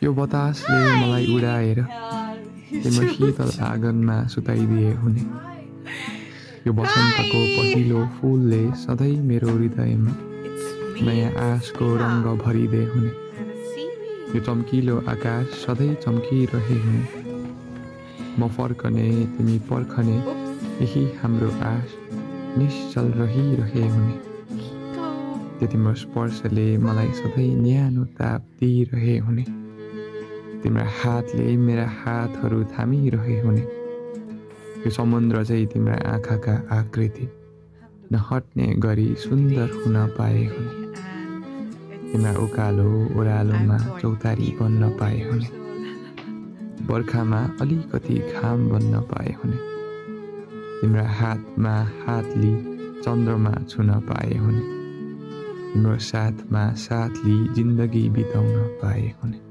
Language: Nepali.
यो बतासले मलाई उडाएर तिम्रो शीतल आँगनमा सुताइदिए हुने। यो बसन्तको पहिलो फुलले सधैँ मेरो हृदयमा नयाँ आशको रङ्ग भरिदे हुने। यो चम्किलो आकाश सधैँ चम्किरहे हुने। म फर्कने तिमी पर्खने यही हाम्रो आश निश्चल रहिरहे हुने। त्यो तिम्रो स्पर्शले मलाई सधैँ न्यानो ताप दिइरहे हुने। तिम्रो हातले मेरा हातहरू थामिरहे हुने। यो समुद्र चाहिँ तिम्रा आँखाका आकृति नहट्ने गरी सुन्दर हुन पाए हुने। तिम्रा उकालो ओह्रालोमा चौतारी बन्न पाए हुने। बर्खामा अलिकति घाम बन्न पाए हुने। तिम्रा हातमा हात लि चन्द्रमा छुन पाए हुने। तिम्रो साथमा साथ लि जिन्दगी बिताउन पाए हुने।